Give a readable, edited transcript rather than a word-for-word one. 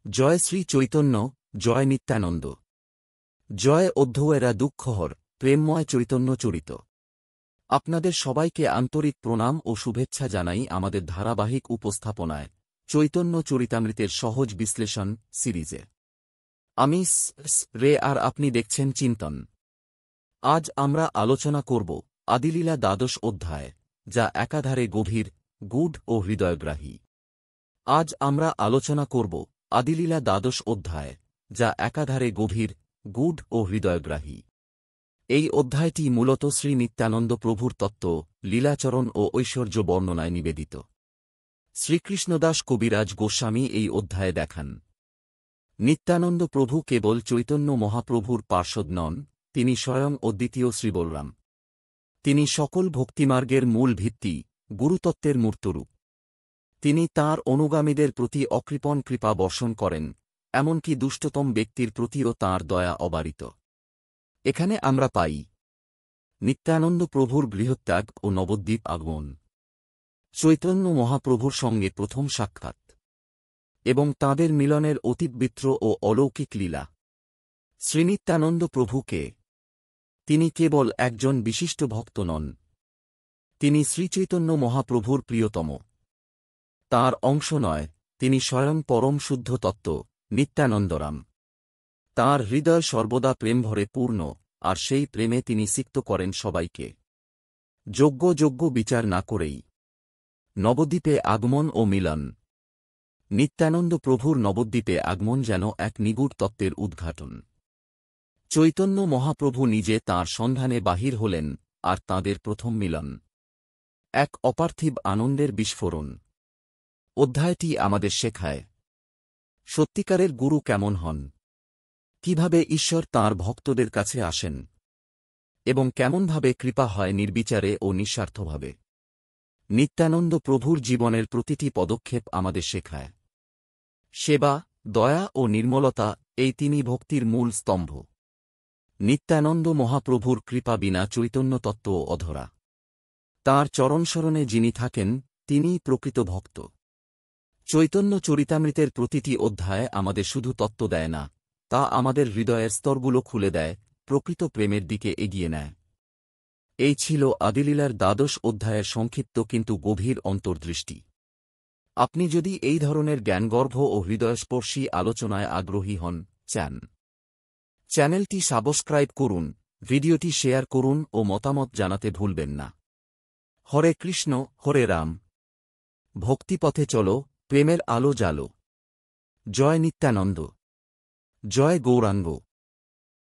জয় শ্রী চৈতন্য, জয় নিত্যানন্দ। জয় অধ্যয়েরা দুঃখহর, প্রেমময় চৈতন্য চরিত। আপনাদের সবাইকে আন্তরিক প্রণাম ও শুভেচ্ছা জানাই আমাদের ধারাবাহিক উপস্থাপনায় চৈতন্য চরিতামৃতের সহজ বিশ্লেষণ সিরিজে। আমি রে আর আপনি দেখছেন চিন্তন। আজ আমরা আলোচনা করব আদিলীলা দ্বাদশ অধ্যায়, যা একাধারে গভীর, গূঢ় ও হৃদয়গ্রাহী। আজ আমরা আলোচনা করব আদিলীলা দ্বাদশ অধ্যায়, যা একাধারে গভীর, গূঢ় ও হৃদয়গ্রাহী। এই অধ্যায়টি মূলত শ্রী নিত্যানন্দ প্রভুর তত্ত্ব, লীলাচরণ ও ঐশ্বর্য বর্ণনায় নিবেদিত। শ্রীকৃষ্ণদাস কবিরাজ গোস্বামী এই অধ্যায়ে দেখান, নিত্যানন্দ প্রভু কেবল চৈতন্য মহাপ্রভুর পার্ষদ নন, তিনি স্বয়ং অদ্বিতীয় শ্রীবলরাম। তিনি সকল ভক্তিমার্গের মূল ভিত্তি, গুরুতত্ত্বের মূর্তরূপ। তিনি তাঁর অনুগামীদের প্রতি অকৃপণ কৃপা বর্ষণ করেন, এমনকি দুষ্টতম ব্যক্তির প্রতিও তাঁর দয়া অবারিত। এখানে আমরা পাই নিত্যানন্দ প্রভুর গৃহত্যাগ ও নবদ্বীপ আগমন, চৈতন্য মহাপ্রভুর সঙ্গে প্রথম সাক্ষাৎ, এবং তাঁদের মিলনের অতীতবিত্র ও অলৌকিক লীলা। শ্রীনিত্যানন্দ প্রভুকে তিনি কেবল একজন বিশিষ্ট ভক্ত নন, তিনি শ্রীচৈতন্য মহাপ্রভুর প্রিয়তম। তাঁর অংশ নয়, তিনি স্বয়ং পরম শুদ্ধ তত্ত্ব, নিত্যানন্দরাম। তাঁর হৃদয় সর্বদা প্রেমভরে পূর্ণ, আর সেই প্রেমে তিনি সিক্ত করেন সবাইকে, যোগ্য বিচার না করেই। নবদ্বীপে আগমন ও মিলন। নিত্যানন্দ প্রভুর নবদ্বীপে আগমন যেন এক নিগূঢ় তত্ত্বের উদ্ঘাটন। চৈতন্য মহাপ্রভু নিজে তাঁর সন্ধানে বাহির হলেন, আর তাঁদের প্রথম মিলন এক অপার্থিব আনন্দের বিস্ফোরণ। অধ্যায়টি আমাদের শেখায় সত্যিকারের গুরু কেমন হন, কিভাবে ঈশ্বর তাঁর ভক্তদের কাছে আসেন, এবং কেমনভাবে কৃপা হয় নির্বিচারে ও নিঃস্বার্থভাবে। নিত্যানন্দ প্রভুর জীবনের প্রতিটি পদক্ষেপ আমাদের শেখায় সেবা, দয়া ও নির্মলতা, এই তিনি ভক্তির মূল স্তম্ভ। নিত্যানন্দ মহাপ্রভুর কৃপা বিনা চৈতন্য তত্ত্ব অধরা। তাঁর চরণশরণে যিনি থাকেন, তিনিই প্রকৃত ভক্ত। চৈতন্য চরিতামৃতের প্রতিটি অধ্যায় আমাদের শুধু তত্ত্ব দেয় না, তা আমাদের হৃদয়ের স্তরগুলো খুলে দেয়, প্রকৃত প্রেমের দিকে এগিয়ে নেয়। এই ছিল আদিলীলার দ্বাদশ অধ্যায়ের সংক্ষিপ্ত কিন্তু গভীর অন্তর্দৃষ্টি। আপনি যদি এই ধরনের জ্ঞানগর্ভ ও হৃদয়স্পর্শী আলোচনায় আগ্রহী হন, চ্যানেলটি সাবস্ক্রাইব করুন, ভিডিওটি শেয়ার করুন ও মতামত জানাতে ভুলবেন না। হরে কৃষ্ণ, হরে রাম। ভক্তিপথে চলো, প্রেমের আলো জ্বালো। জয় নিত্যানন্দ, জয় গৌরাঙ্গ।